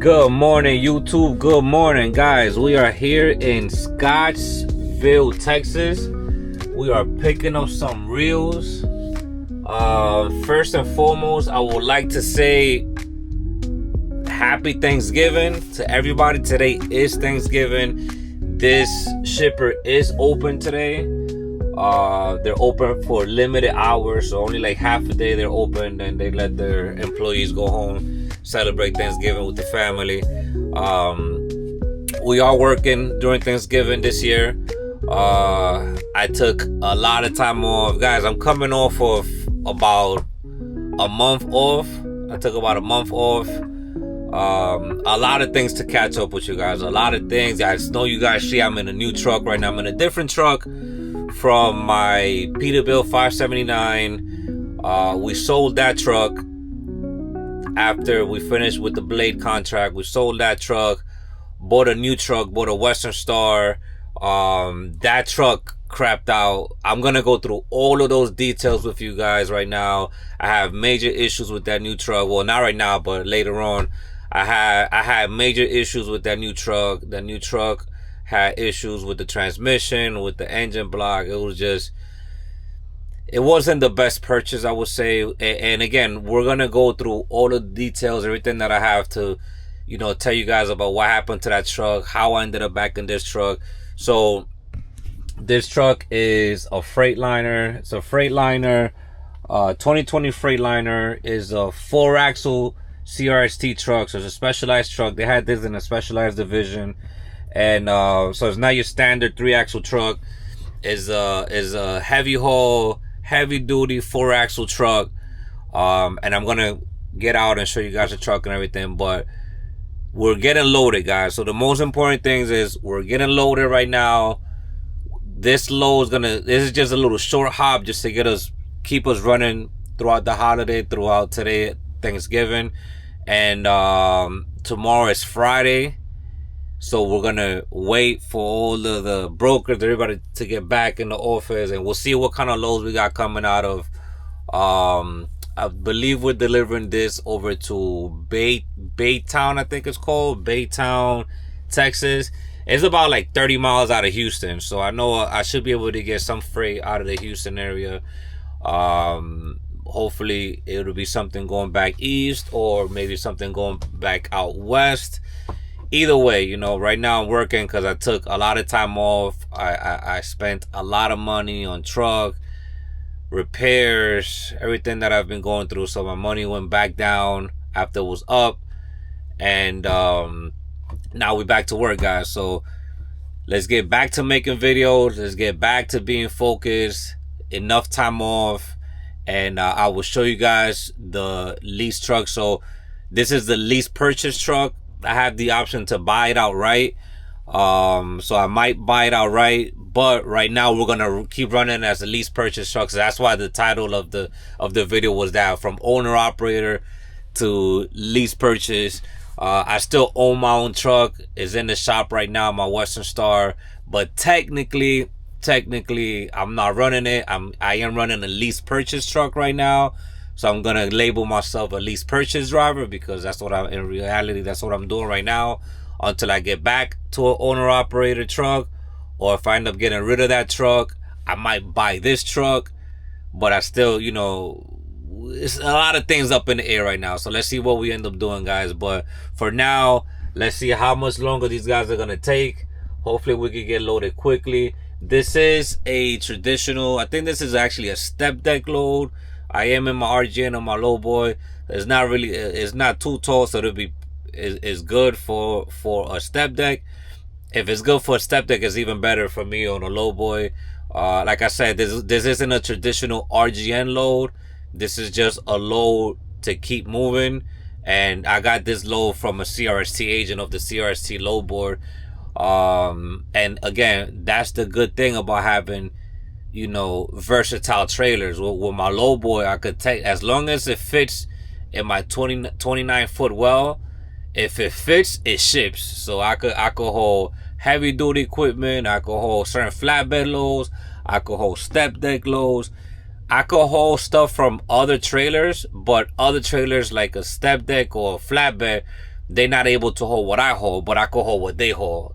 Good morning, YouTube. Good morning, guys. We are here in Scottsville, Texas. We are picking up some reels. First and foremost, I would like to say happy Thanksgiving to everybody. Today is Thanksgiving. This shipper is open today. They're open for limited hours, so only like half a day they're open, and they let their employees go home, celebrate Thanksgiving with the family. We are working during Thanksgiving this year. I took a lot of time off. Guys, I'm coming off of about a month off. I took about a month off. A lot of things to catch up with you guys. A lot of things. I know you guys see I'm in a new truck right now. I'm in a different truck from my Peterbilt 579. We sold that truck after we finished with the Blade contract. We sold that truck, bought a new truck, bought a Western Star. That truck crapped out. I'm gonna go through all of those details with you guys right now. I have major issues with that new truck. Well, not right now, but later on. I had major issues with that new truck. That new truck had issues with the transmission, with the engine block. It wasn't the best purchase, I would say. And again, we're gonna go through all of the details, everything that I have to, tell you guys about what happened to that truck, how I ended up back in this truck. So this truck is a Freightliner. It's a Freightliner, 2020 Freightliner. Is a 4-axle CRST truck. So it's a specialized truck. They had this in a specialized division. And so it's not your standard 3-axle truck. Is a heavy haul, heavy duty 4-axle truck. And I'm gonna get out and show you guys the truck and everything, but we're getting loaded, guys. So the most important things is we're getting loaded right now. This is just a little short hop just to keep us running throughout the holiday, throughout today, Thanksgiving. And tomorrow is Friday. So we're gonna wait for all of the brokers, everybody to get back in the office, and we'll see what kind of loads we got coming out of. I believe we're delivering this over to Baytown, I think it's called, Baytown, Texas. It's about like 30 miles out of Houston, so I know I should be able to get some freight out of the Houston area. Hopefully it'll be something going back east, or maybe something going back out west. Either way, right now I'm working because I took a lot of time off. I spent a lot of money on truck repairs, everything that I've been going through. So my money went back down after it was up. And now we're back to work, guys. So let's get back to making videos. Let's get back to being focused. Enough time off. And I will show you guys the lease truck. So this is the lease purchase truck. I have the option to buy it outright. So I might buy it outright, but right now we're gonna keep running as a lease purchase truck. So that's why the title of the video was that, from owner operator to lease purchase. I still own my own truck. It's in the shop right now, my Western Star, but technically I'm not running it. I am running a lease purchase truck right now. So I'm gonna label myself a lease purchase driver, because that's what in reality, that's what I'm doing right now until I get back to an owner operator truck. Or if I end up getting rid of that truck, I might buy this truck. But I still, it's a lot of things up in the air right now. So let's see what we end up doing, guys. But for now, let's see how much longer these guys are gonna take. Hopefully we can get loaded quickly. This is a traditional, I think this is actually a step deck load. I am in my RGN on my low boy. It's not too tall, so it's good for a step deck. If it's good for a step deck, it's even better for me on a low boy. Like I said, this isn't a traditional RGN load. This is just a load to keep moving. And I got this load from a CRST agent of the CRST load board. And again, that's the good thing about having, versatile trailers. With my low boy, I could take, as long as it fits in my 29 foot well. If it fits, it ships. So I could hold heavy duty equipment. I could hold certain flatbed loads. I could hold step deck loads. I could hold stuff from other trailers, but other trailers like a step deck or a flatbed, they're not able to hold what I hold, but I can hold what they hold.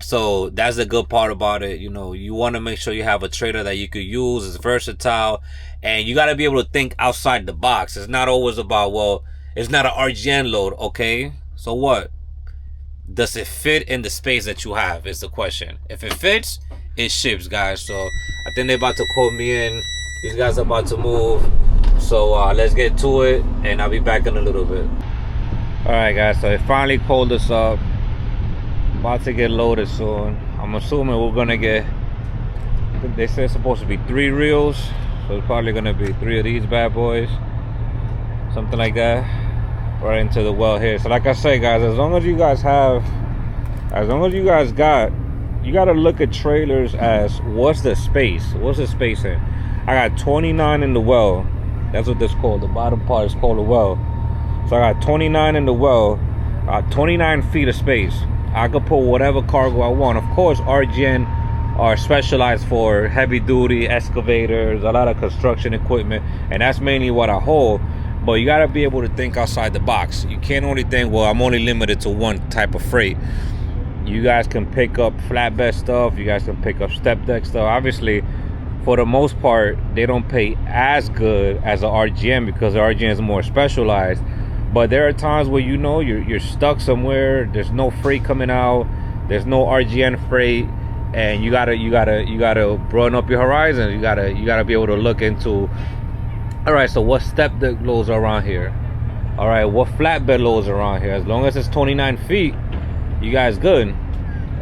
So that's the good part about it. You know, you want to make sure you have a trailer that you could use. It's versatile, and you got to be able to think outside the box. It's not always about, well, it's not an RGN load. Okay, so what? Does it fit in the space that you have is the question. If it fits, it ships, guys. So I think they're about to call me in. These guys are about to move. So let's get to it, and I'll be back in a little bit. All right, guys, so they finally called us up. About to get loaded soon. I'm assuming we're gonna get, I think they said it's supposed to be 3 reels, so it's probably gonna be 3 of these bad boys, something like that, right into the well here. So like I say, guys, as long as you guys you gotta look at trailers as what's the space in. I got 29 in the well. That's what this called. The bottom part is called a well. So I got 29 in the well, 29 feet of space. I could put whatever cargo I want. Of course, RGN are specialized for heavy duty excavators, a lot of construction equipment, and that's mainly what I hold. But you gotta be able to think outside the box. You can't only think, well, I'm only limited to one type of freight. You guys can pick up flatbed stuff. You guys can pick up step deck stuff. Obviously, for the most part, they don't pay as good as an RGN because the RGN is more specialized. But there are times where, you know, you're stuck somewhere. There's no freight coming out. There's no RGN freight, and you gotta broaden up your horizons. You gotta be able to look into. All right, so what step deck loads are around here? All right, what flatbed loads are around here? As long as it's 29 feet, you guys good.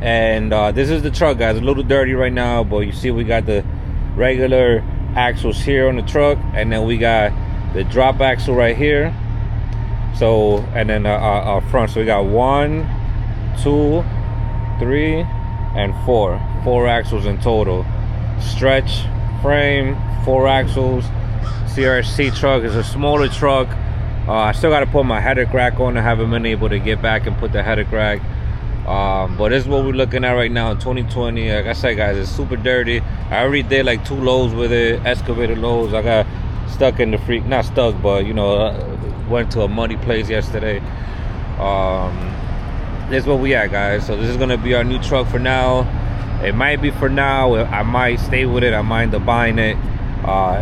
And this is the truck, guys. A little dirty right now, but you see we got the regular axles here on the truck, and then we got the drop axle right here. So, and then our front, so we got 1, 2, 3, and 4 axles in total. Stretch frame, 4 axles. CRST truck is a smaller truck. I still got to put my header crack on. I haven't been able to get back and put the header crack. But this is what we're looking at right now in 2020. Like I said, guys, it's super dirty. I already did like 2 loads with it, excavator loads. I got stuck in the not stuck, but you know, went to a muddy place yesterday. This is what we at, guys. So this is gonna be our new truck for now. It might be for now. I might stay with it. I might end up buying it.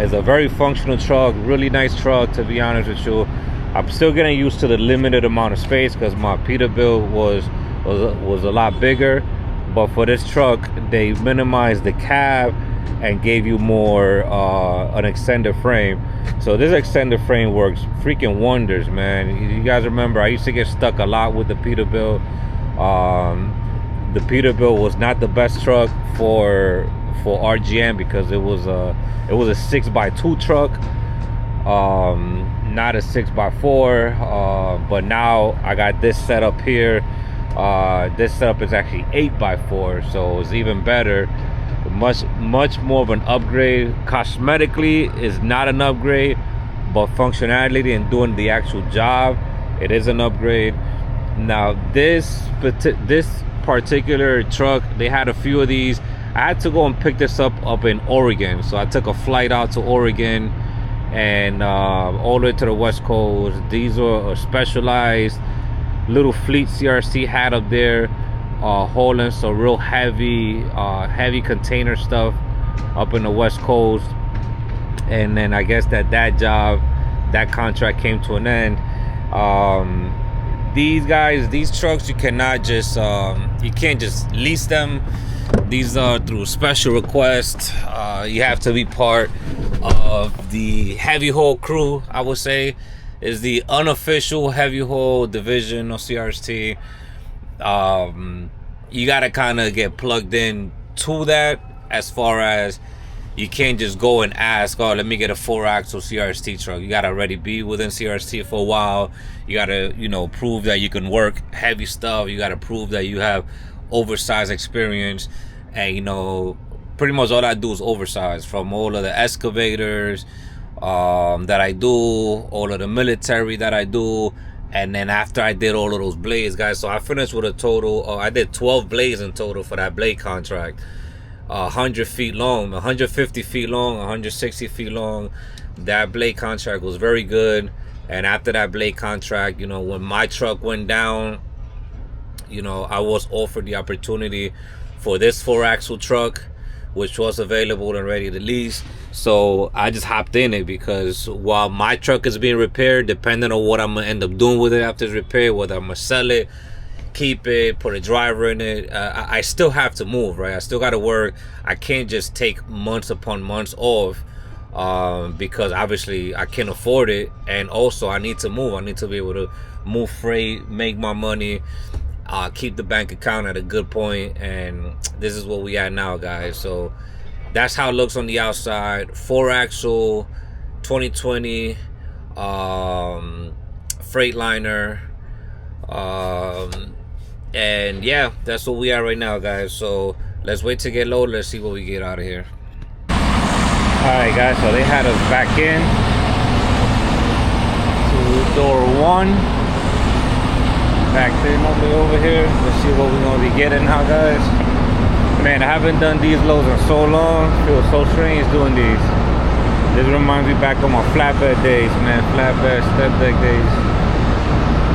It's a very functional truck, really nice truck, to be honest with you. I'm still getting used to the limited amount of space because my Peterbilt was a lot bigger. But for this truck, they minimized the cab and gave you more an extended frame. So this extended frame works freaking wonders, man. You guys remember I used to get stuck a lot with the Peterbilt. The Peterbilt was not the best truck for RGN because it was a 6x2 truck, not a 6x4. But now I got this setup here. This setup is actually 8x4, so it's even better. Much more of an upgrade. Cosmetically is not an upgrade, but functionality and doing the actual job, it is an upgrade. Now this particular truck, they had a few of these. I had to go and pick this up in Oregon, so I took a flight out to Oregon and all the way to the West Coast. These are specialized little fleet CRST had up there, hauling some real heavy container stuff up in the West Coast. And then I guess that contract came to an end. These trucks, you cannot just you can't just lease them. These are through special request. You have to be part of the heavy haul crew, I would say, is the unofficial heavy haul division of CRST. You gotta kind of get plugged in to that, as far as you can't just go and ask, oh, let me get a 4-axle CRST truck. You gotta already be within CRST for a while. You gotta, you know, prove that you can work heavy stuff. You gotta prove that you have oversized experience. And, you know, pretty much all I do is oversized, from all of the excavators that I do, all of the military that I do. And then after I did all of those blades, guys, so I finished with a total, I did 12 blades in total for that blade contract. 100 feet long, 150 feet long, 160 feet long. That blade contract was very good. And after that blade contract, you know, when my truck went down, you know, I was offered the opportunity for this 4-axle truck, which was available and ready to lease. So I just hopped in it, because while my truck is being repaired, depending on what I'm gonna end up doing with it after it's repaired, whether I'm gonna sell it, keep it, put a driver in it, I still have to move, right? I still gotta work. I can't just take months upon months off, because obviously I can't afford it. And also I need to move. I need to be able to move freight, make my money, keep the bank account at a good point. And this is what we at now, guys. So that's how it looks on the outside. 4-axle 2020 Freightliner, and yeah, that's what we are right now, guys. So let's wait to get loaded. Let's see what we get out of here. All right, guys, so they had us back in to door 1, back in over here. Let's see what we're gonna be getting now, guys. Man, I haven't done these loads in so long. Feels so strange doing these. This reminds me back of my flatbed days, man. Flatbed, step deck days.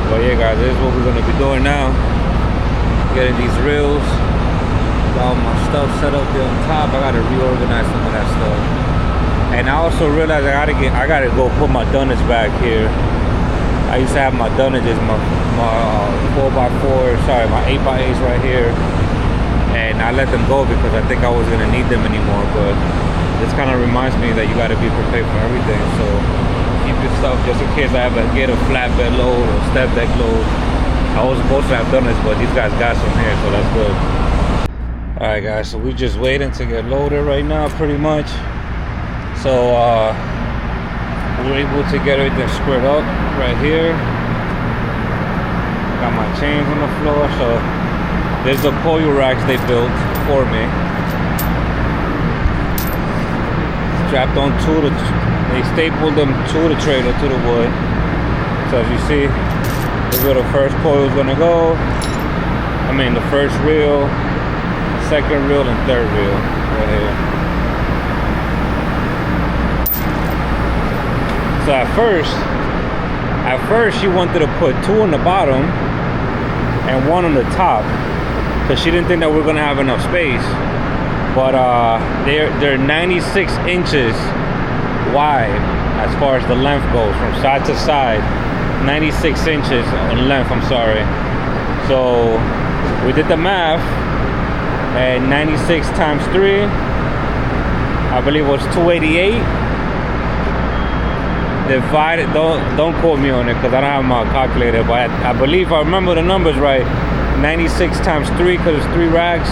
But yeah, guys, this is what we're gonna be doing now. Getting these reels. Got all my stuff set up there on top. I gotta reorganize some of that stuff. And I also realized I gotta go put my dunnage back here. I used to have my dunnages, my 4x4, sorry, my 8x8s right here. And I let them go because I think I was gonna need them anymore. But this kind of reminds me that you gotta be prepared for everything. So keep your stuff just in case I ever get a flatbed load or step deck load. I was supposed to have done this, but these guys got some here, so that's good. All right, guys, so we're just waiting to get loaded right now, pretty much. So we're able to get everything squared up right here. Got my chains on the floor. So there's the coil racks they built for me. Strapped on they stapled them to the trailer, to the wood. So as you see, this is where the first coil is gonna go. I mean, the first reel, second reel, and third reel right here. So at first she wanted to put 2 on the bottom and 1 on the top, because she didn't think that we're gonna have enough space. But they're 96 inches wide as far as the length goes, from side to side. 96 inches in length, I'm sorry. So we did the math, and 96 times 3, I believe it was 288. Divided, don't quote me on it because I don't have my calculator, but I believe I remember the numbers right. 96 times 3, because it's 3 racks,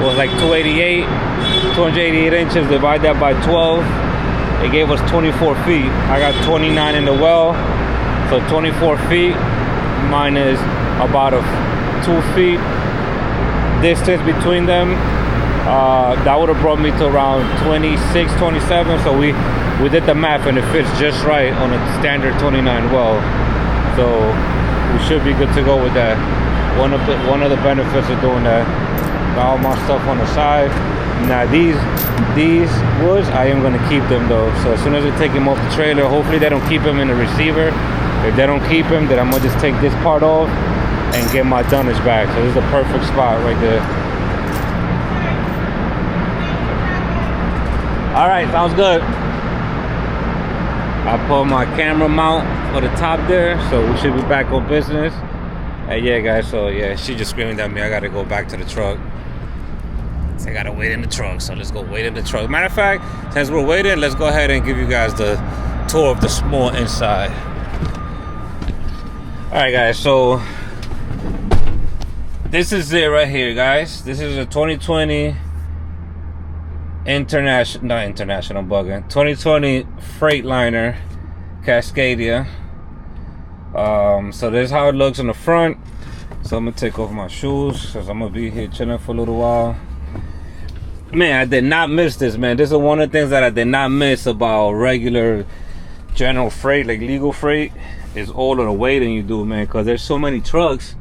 was like 288 inches. Divide that by 12, it gave us 24 feet. I got 29 in the well, so 24 feet minus about a 2 feet distance between them. That would have brought me to around 26, 27. So we did the math, and it fits just right on a standard 29 well. So we should be good to go with that. One of the benefits of doing that. Got all my stuff on the side. Now these woods, I am gonna keep them though. So as soon as I take them off the trailer, hopefully they don't keep them in the receiver. If they don't keep them, then I'm gonna just take this part off and get my dunnage back. So this is the perfect spot right there. All right, sounds good. I put my camera mount for the top there, so we should be back on business. And yeah, guys, so yeah, she just screaming at me. I gotta go back to the truck. So I gotta wait in the truck, so let's go wait in the truck. Matter of fact, since we're waiting, let's go ahead and give you guys the tour of the small inside. All right, guys, so this is it right here, guys. This is a 2020 international, I'm bugging. 2020 Freightliner Cascadia. So this is how it looks in the front. So I'm gonna take off my shoes because I'm gonna be here chilling for a little while. Man, I did not miss this, man. This is one of the things that I did not miss about regular general freight, like legal freight, is all of the waiting you do, man, because there's so many trucks.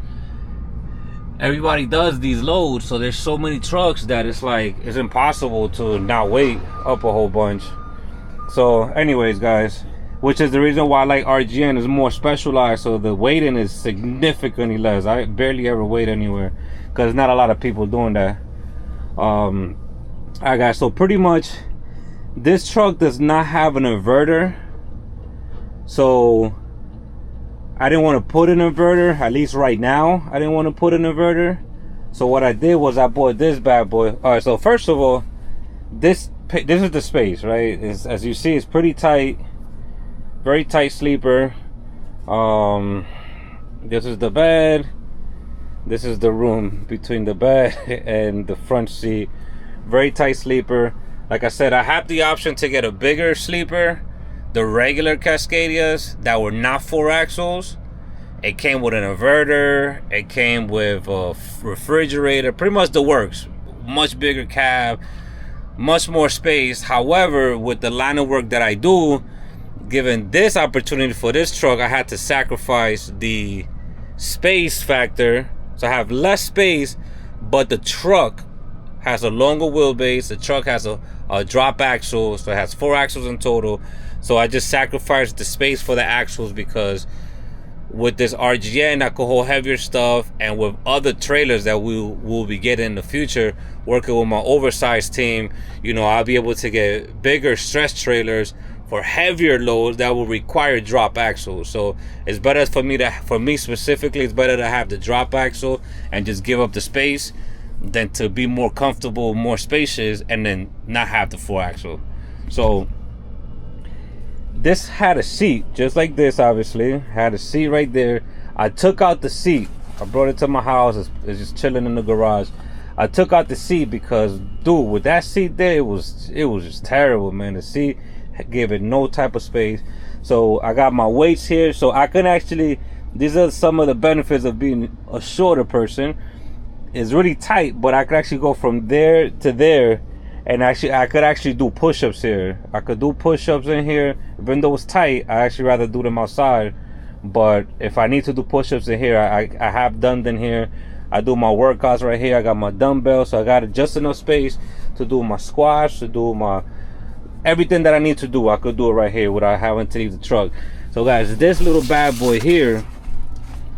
Everybody does these loads, so there's so many trucks that it's like it's impossible to not wait up a whole bunch. So anyways, guys, which is the reason why I like RGN. Is more specialized, so the waiting is significantly less. I barely ever wait anywhere because not a lot of people doing that. Alright guys, so pretty much this truck does not have an inverter, so I didn't want to put an inverter, at least right now. I didn't want to put an inverter. So what I did was I bought this bad boy. Alright, so first of all, this is the space, right? As you see, it's pretty tight, very tight sleeper. This is the bed. This is the room between the bed and the front seat. Very tight sleeper. Like I said, I have the option to get a bigger sleeper, the regular Cascadias that were not 4 axles. It came with an inverter, it came with a refrigerator, pretty much the works. Much bigger cab, much more space. However, with the line of work that I do, given this opportunity for this truck, I had to sacrifice the space factor. So I have less space, but the truck has a longer wheelbase. The truck has a drop axle, so it has 4 axles in total. So I just sacrificed the space for the axles, because with this RGN I could hold heavier stuff, and with other trailers that we'll be getting in the future, working with my oversized team, you know, I'll be able to get bigger stretch trailers for heavier loads that will require drop axles. So it's better for me specifically, it's better to have the drop axle and just give up the space than to be more comfortable, more spacious, and then not have the 4 axle. So this had a seat just like this, obviously had a seat right there. I took out the seat, I brought it to my house. It's just chilling in the garage. I took out the seat because, dude, with that seat there, it was just terrible, man. The seat gave it no type of space. So I got my weights here, so I can actually, these are some of the benefits of being a shorter person. It's really tight, but I could actually go from there to there, and I could actually do push-ups here. I could do push-ups in here. Even though it's tight, I actually rather do them outside. But if I need to do push-ups in here, I have done them here. I do my workouts right here. I got my dumbbells, so I got just enough space to do my squats, to do my everything that I need to do. I could do it right here without having to leave the truck. So guys, this little bad boy here,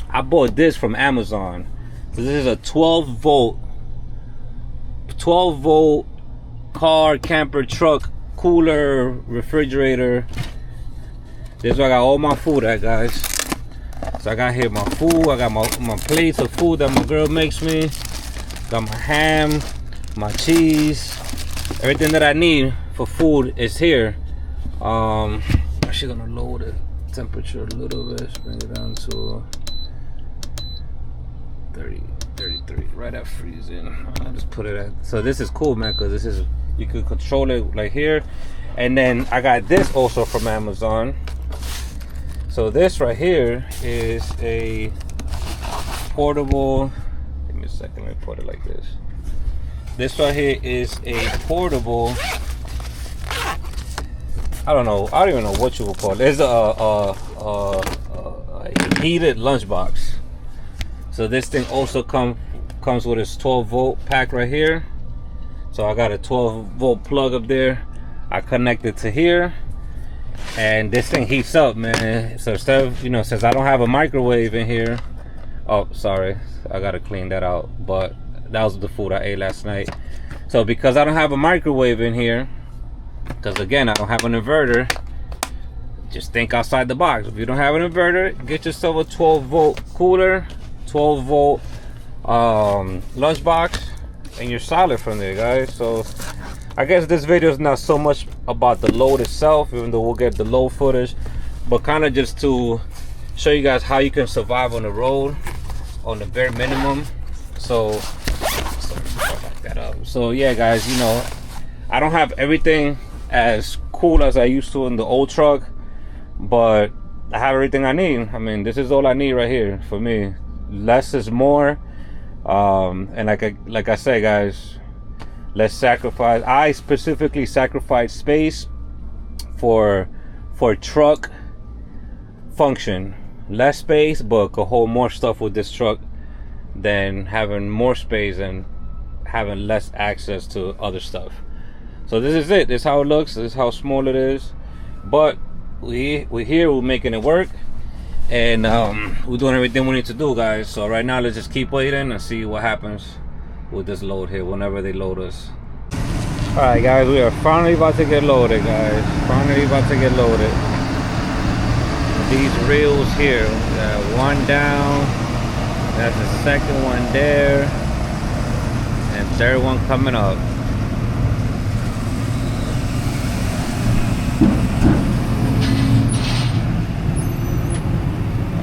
I bought this from Amazon. So this is a 12 volt car, camper, truck, cooler, refrigerator. This is where I got all my food at, guys. So I got here my food. I got my plates of food that my girl makes me. Got my ham, my cheese, everything that I need for food is here. I'm actually gonna lower the temperature a little bit, bring it down to 33, right at freezing. I'll just put it at, so this is cool, man, because this is, you could control it like here. And then I got this also from Amazon. So this right here is a portable, give me a second, let me put it like this. This right here is a portable, I don't even know what you would call it. It's a heated lunchbox. So this thing also comes with its 12 volt pack right here. So I got a 12 volt plug up there. I connect it to here, and this thing heats up, man. So instead of, you know, since I don't have a microwave in here, oh sorry, I gotta clean that out, but that was the food I ate last night. So because I don't have a microwave in here, because again I don't have an inverter, just think outside the box. If you don't have an inverter, get yourself a 12 volt cooler, 12 volt lunchbox, and you're solid from there, guys. So I guess this video is not so much about the load itself, even though we'll get the load footage, but kind of just to show you guys how you can survive on the road on the bare minimum. So back that up. So yeah, guys, you know, I don't have everything as cool as I used to in the old truck, but I have everything I need. I mean, this is all I need right here for me. Less is more. And like I say, guys, let's sacrifice. I specifically sacrifice space for truck function. Less space, but could hold more stuff with this truck than having more space and having less access to other stuff. So this is it. This is how it looks. This is how small it is. But we're here, we're making it work, and we're doing everything we need to do, guys. So right now, let's just keep waiting and see what happens with this load here whenever they load us. All right, guys, we are finally about to get loaded, guys. Finally about to get loaded. These reels here, one down, that's the second one there, and third one coming up.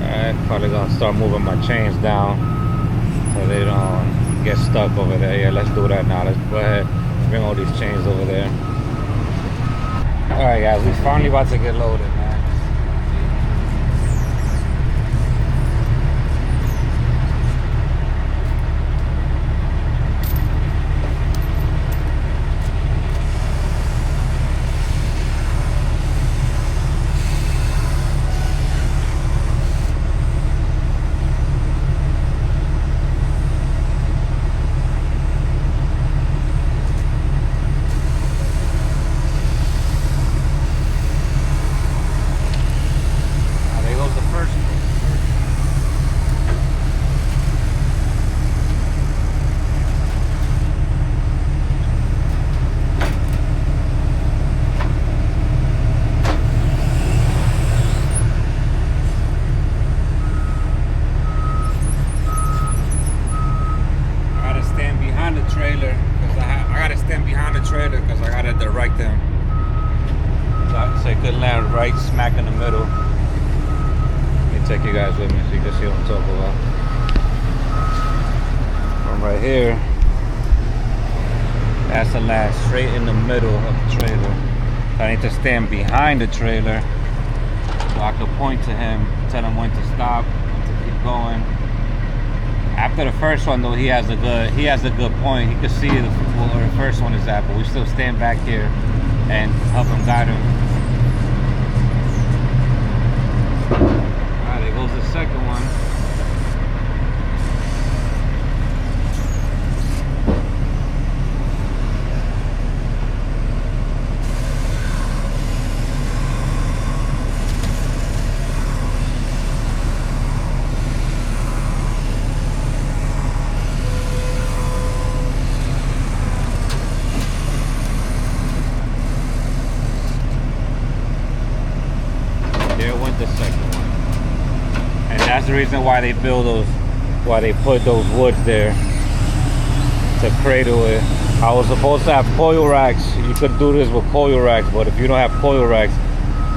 Alright, probably gonna start moving my chains down so they don't get stuck over there. Yeah, let's do that now. Let's go ahead, bring all these chains over there. Alright, guys, we finally about to get loaded, man. Right smack in the middle. Let me take you guys with me so you can see what I'm talking about. From right here, that's the land straight in the middle of the trailer. So I need to stand behind the trailer so I can point to him, tell him when to stop, when to keep going. After the first one though, he has a good point. He can see where the first one is at, but we still stand back here and help him guide him. Alright, there goes the second one. There went the second one. And that's the reason why they build those, why they put those woods there to cradle it. I was supposed to have coil racks. You could do this with coil racks, but if you don't have coil racks,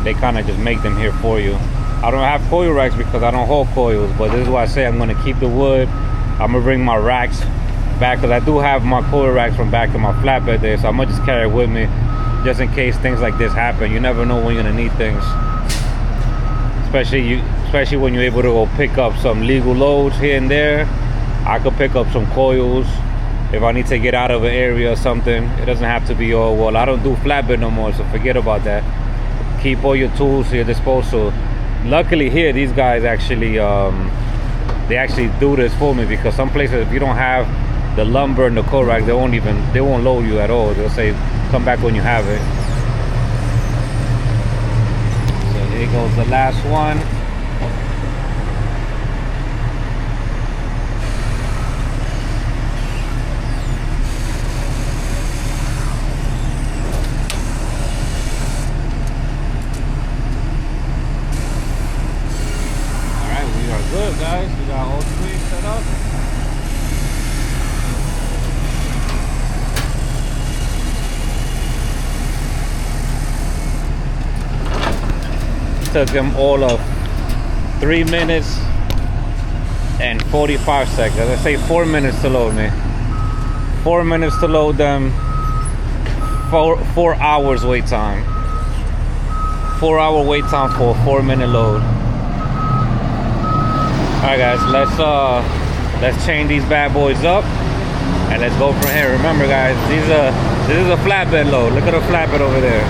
they kind of just make them here for you. I don't have coil racks because I don't hold coils, but this is why I say I'm gonna keep the wood. I'm gonna bring my racks back because I do have my coil racks from back in my flatbed there, so I'm gonna just carry it with me just in case things like this happen. You never know when you're gonna need things. Especially when you're able to go pick up some legal loads here and there. I could pick up some coils if I need to get out of an area or something. It doesn't have to be all, well, I don't do flatbed no more, so forget about that. Keep all your tools to your disposal. Luckily here, these guys actually, they actually do this for me, because some places, if you don't have the lumber and the coil rack, they won't load you at all. They'll say, come back when you have it. Here goes the last one. All right, we are good, guys. We got all three set up. Took them all of 3 minutes and 45 seconds. I say 4 minutes to load me. 4 minutes to load them. 4 hours wait time. 4 hour wait time for a 4 minute load. All right, guys, let's chain these bad boys up and let's go from here. Remember, guys, this is a flatbed load. Look at the flatbed over there.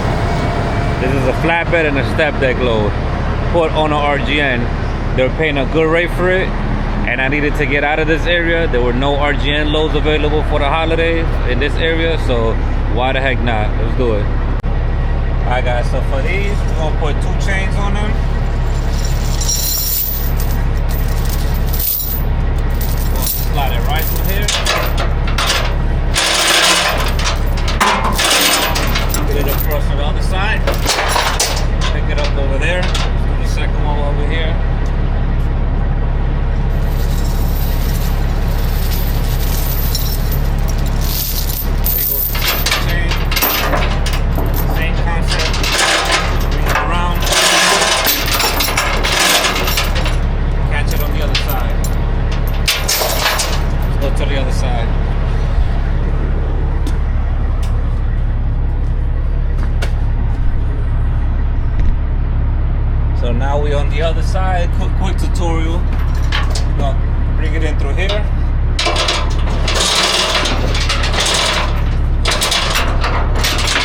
This is a flatbed and a step deck load put on an RGN. They're paying a good rate for it, and I needed to get out of this area. There were no RGN loads available for the holidays in this area, so why the heck not? Let's do it. Alright guys, so for these, we're gonna put 2 chains on them. Gonna slide it right through here. Get it across to the other side. Pick it up over there. Let's do the second one over here. To the other side. So now we're on the other side. Quick tutorial. Gonna bring it in through here.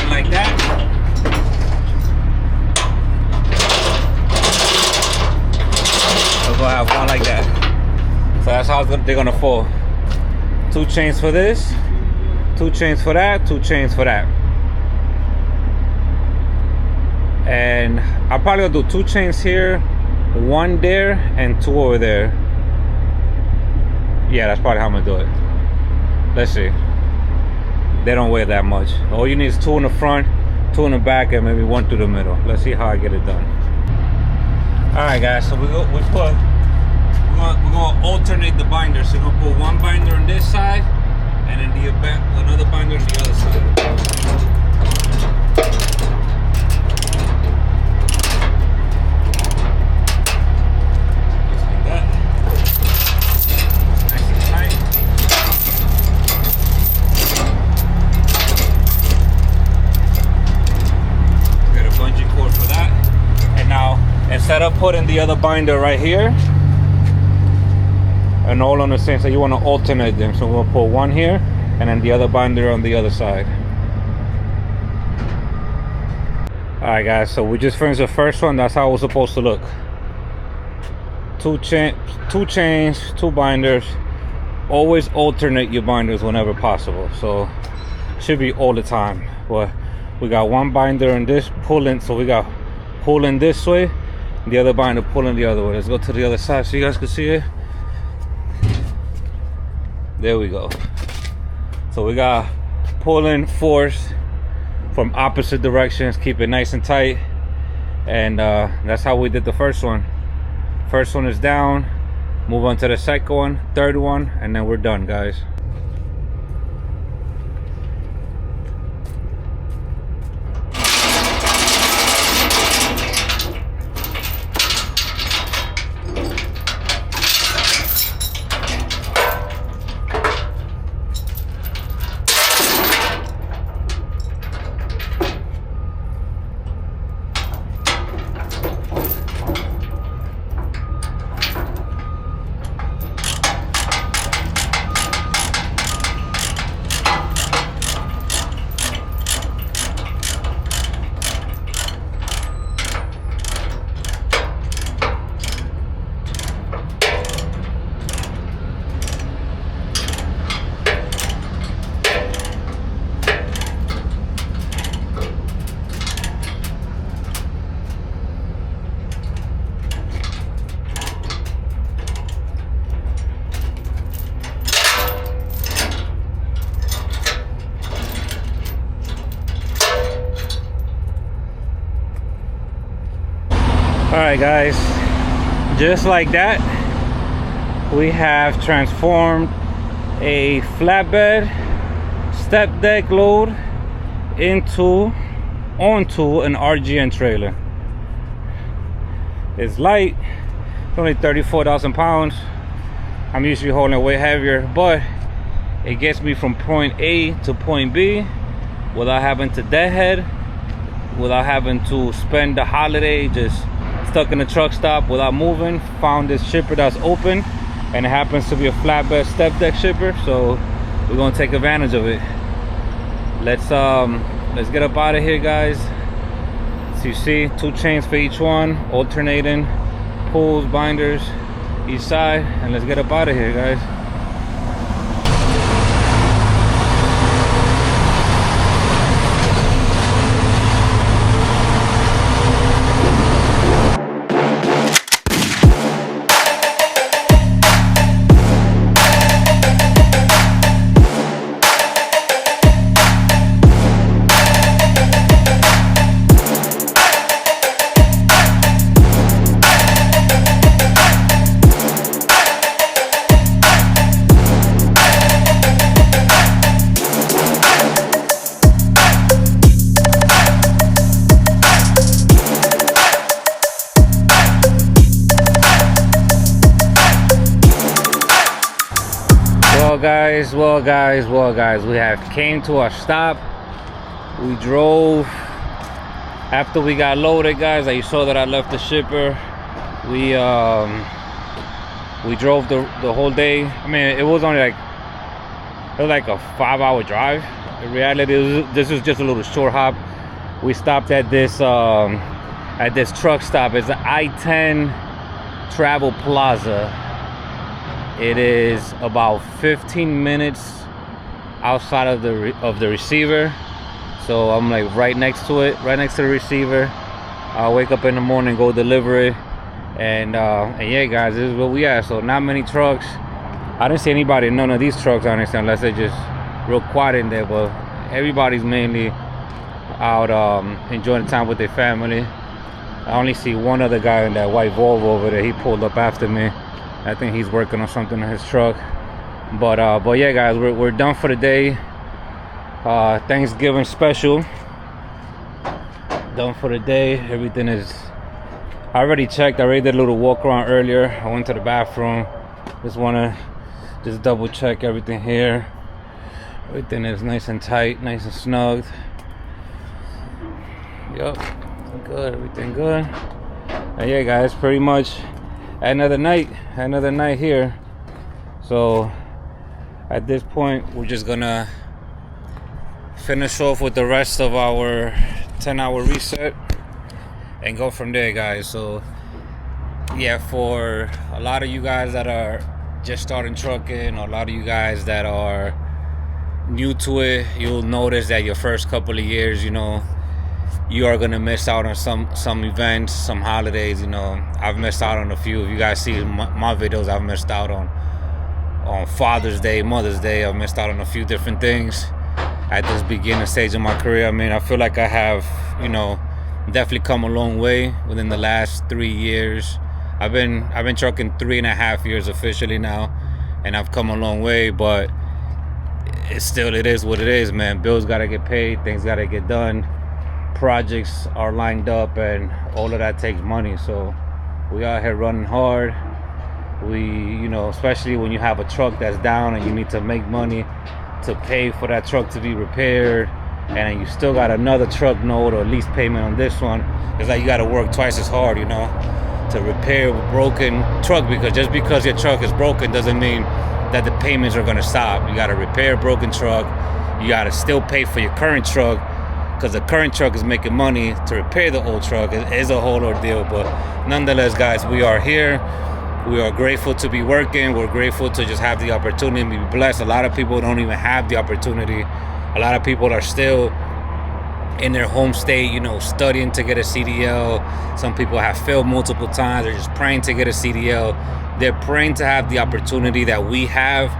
Like that. We're gonna have one like that. So that's how they're gonna fall. 2 chains for this, 2 chains for that, 2 chains for that. And I'll probably do 2 chains here, 1 there, and 2 over there. Yeah, that's probably how I'm gonna do it. Let's see. They don't weigh that much. All you need is 2 in the front, 2 in the back, and maybe 1 through the middle. Let's see how I get it done. All right, guys. So we're gonna alternate the binders. So we're gonna put 1 binder on this side, and then another binder on the other side. Just like that. Nice and tight. Got a bungee cord for that. And now, instead of putting the other binder right here, and all on the same side, you want to alternate them. So we'll put 1 here and then the other binder on the other side. Alright guys, so we just finished the first one. That's how it was supposed to look. 2 chains, 2 binders. Always alternate your binders whenever possible. So should be all the time. But we got 1 binder in this pulling, so we got pulling this way, the other binder pulling the other way. Let's go to the other side so you guys can see it. There we go. So we got pulling force from opposite directions, keep it nice and tight. And that's how we did the first one. First one is down, move on to the second one, third one, and then we're done, guys. Alright guys, just like that, we have transformed a flatbed step deck load onto an RGN trailer. It's light, it's only 34,000 pounds. I'm usually holding it way heavier, but it gets me from point A to point B without having to deadhead, without having to spend the holiday just stuck in a truck stop without moving. Found this shipper that's open, and it happens to be a flatbed step deck shipper, so we're gonna take advantage of it. Let's get up out of here, guys. So you see 2 chains for each one, alternating pulls, binders each side, and let's get up out of here, guys. guys, we have came to our stop. We drove after we got loaded, guys. You saw that I left the shipper. We drove the whole day. I mean, it was only like a 5-hour drive. In reality, this is just a little short hop. We stopped at this truck stop. It's the I-10 Travel Plaza. It is about 15 minutes outside of the receiver. So I'm like right next to it, right next to the receiver. I'll wake up in the morning, go deliver it, and yeah, guys, this is what we at. So not many trucks. I didn't see anybody in none of these trucks, honestly, unless they're just real quiet in there. But everybody's mainly out enjoying time with their family. I only see one other guy in that white Volvo over there. He pulled up after me. I think he's working on something in his truck. But yeah, guys, we're done for the day. Thanksgiving special. Done for the day. Everything is. I already checked. I already did a little walk around earlier. I went to the bathroom. Just wanna double check everything here. Everything is nice and tight, nice and snug. Yup, good. Everything good. And yeah, guys, pretty much another night here. So at this point, we're just gonna finish off with the rest of our 10-hour reset and go from there, guys. So yeah, for a lot of you guys that are just starting trucking, or a lot of you guys that are new to it, you'll notice that your first couple of years, you know, you are gonna miss out on some events, some holidays. You know, I've missed out on a few. If you guys see my videos, I've missed out on Father's Day, Mother's Day. I've missed out on a few different things at this beginning stage of my career. I mean, I feel like I have, you know, definitely come a long way within the last 3 years. I've been trucking 3.5 years officially now, and I've come a long way. But it is what it is, man. Bills gotta get paid, things gotta get done, projects are lined up, and all of that takes money. So we out here running hard. We, you know, especially when you have a truck that's down and you need to make money to pay for that truck to be repaired, and you still got another truck note or lease payment on this one. It's like you got to work twice as hard, you know, to repair a broken truck, because just because your truck is broken doesn't mean that the payments are going to stop. You got to repair a broken truck. You got to still pay for your current truck, because the current truck is making money to repair the old truck. It is a whole ordeal. But nonetheless, guys, we are here. We are grateful to be working. We're grateful to just have the opportunity to be blessed. A lot of people don't even have the opportunity. A lot of people are still in their home state, you know, studying to get a CDL. Some people have failed multiple times. They're just praying to get a CDL. They're praying to have the opportunity that we have.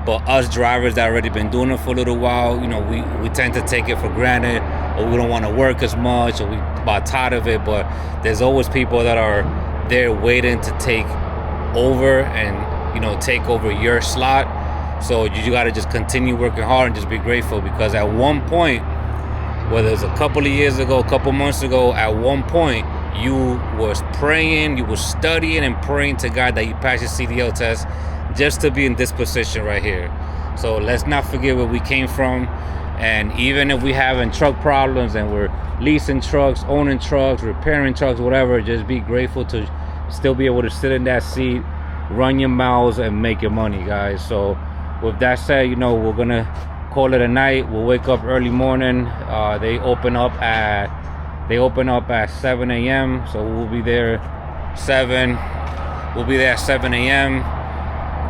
But us drivers that already been doing it for a little while, you know, we tend to take it for granted, or we don't want to work as much, or we about tired of it. But there's always people that are there waiting to take over and, you know, take over your slot. So you got to just continue working hard and just be grateful, because at one point, whether it's a couple of years ago, a couple months ago, at one point you was praying, you was studying and praying to God that you pass your CDL test just to be in this position right here. So let's not forget where we came from. And even if we having truck problems and we're leasing trucks, owning trucks, repairing trucks, whatever, just be grateful to still be able to sit in that seat, run your miles, and make your money, guys. So with that said, you know, we're gonna call it a night. We'll wake up early morning. They open up at 7 a.m. So we'll be there 7. We'll be there at 7 a.m.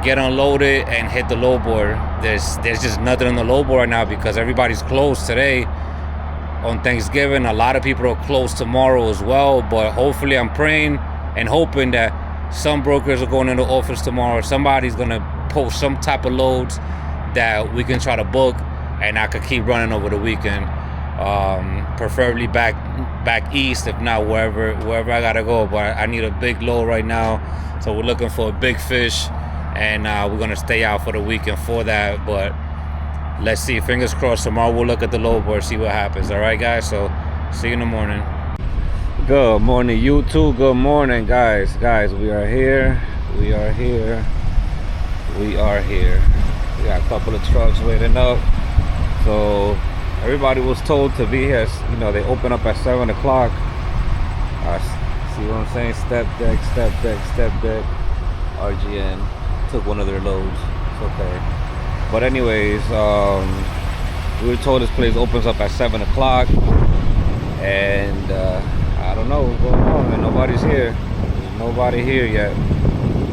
Get unloaded and hit the load board. There's just nothing on the load board right now because everybody's closed today on Thanksgiving. A lot of people are closed tomorrow as well. But hopefully, I'm praying and hoping that some brokers are going into office tomorrow. Somebody's gonna post some type of loads that we can try to book, and I could keep running over the weekend. Preferably back east, if not wherever I gotta go. But I need a big load right now, so we're looking for a big fish, and we're gonna stay out for the weekend for that. But let's see, fingers crossed. Tomorrow we'll look at the load board, see what happens. All right, guys. So see you in the morning. Good morning, YouTube. Good morning, guys. We are here. We are here. got a couple of trucks waiting up. So everybody was told to be here. You know, they open up at 7 o'clock. See what I'm saying? Step deck, step deck, step deck. RGN took one of their loads. It's okay. But anyways, we were told this place opens up at 7 o'clock. And I don't know what's going on, man. Nobody's here. There's nobody here yet.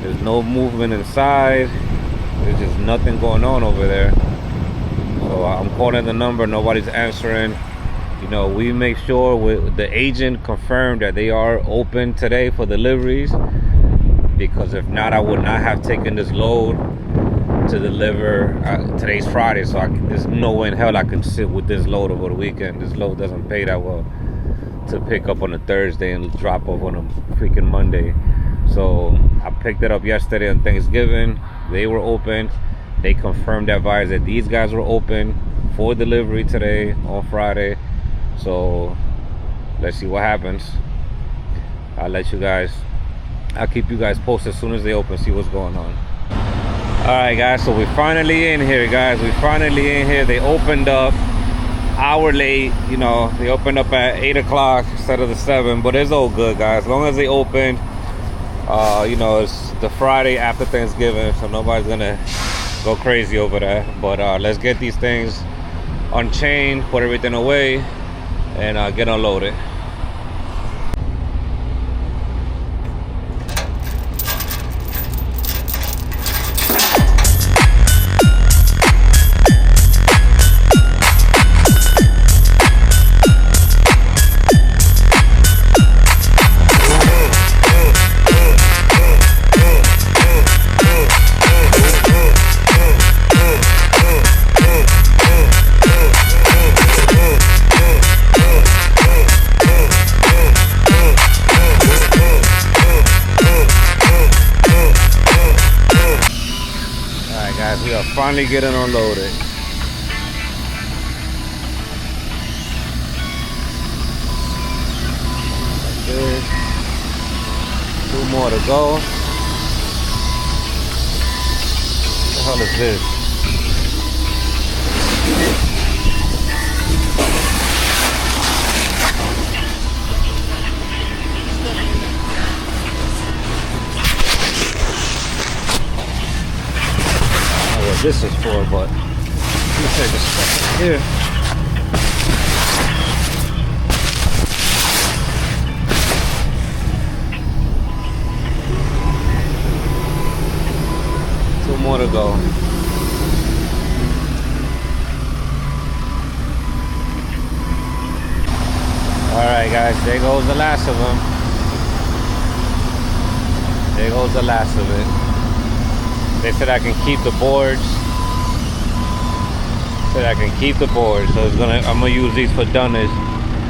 There's no movement inside. There's just nothing going on over there. So I'm calling the number. Nobody's answering. You know, we make sure with the agent confirmed that they are open today for deliveries, because if not, I would not have taken this load to deliver. Today's Friday, so there's no way in hell I can sit with this load over the weekend. This load doesn't pay that well to pick up on a Thursday and drop off on a freaking Monday. So I picked it up yesterday on Thanksgiving. They were open. They confirmed that via that these guys were open for delivery today on Friday. So let's see what happens. I'll keep you guys posted as soon as they open, see what's going on. Alright guys, so we're finally in here, guys. We're finally in here. They opened up hour late, you know. They opened up at 8 o'clock instead of the 7, but it's all good, guys. As long as they opened, you know, it's the Friday after Thanksgiving, so nobody's gonna go crazy over that. But let's get these things unchained, put everything away, and get unloaded. We are finally getting unloaded. Like this. 2 more to go. What the hell is this? This is for, but let me take a second here. Two more to go. Alright guys, there goes the last of them. There goes the last of it. They said I can keep the boards. So it's I'm gonna use these for dunnage.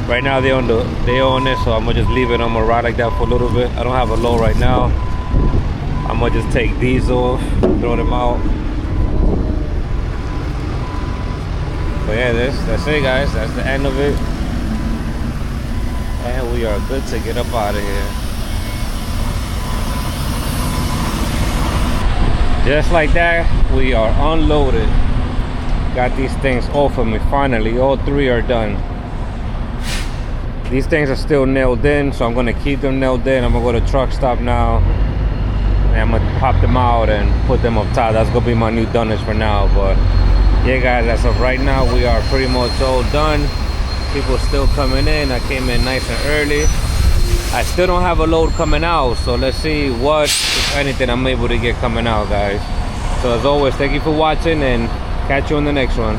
Right now they own this, so I'm gonna just leave it. I'm gonna ride like that for a little bit. I don't have a load right now. I'm gonna just take these off, throw them out. But yeah, that's it, guys. That's the end of it, and we are good to get up out of here. Just like that, we are unloaded. Got these things off of me finally. All 3 are done. These things are still nailed in, so I'm gonna keep them nailed in. I'm gonna go to truck stop now, and I'm gonna pop them out and put them up top. That's gonna be my new dunnage for now. But yeah guys, as of right now, we are pretty much all done. People still coming in. I came in nice and early. I still don't have a load coming out, so let's see what, if anything, I'm able to get coming out, guys. So as always, thank you for watching, and catch you on the next one.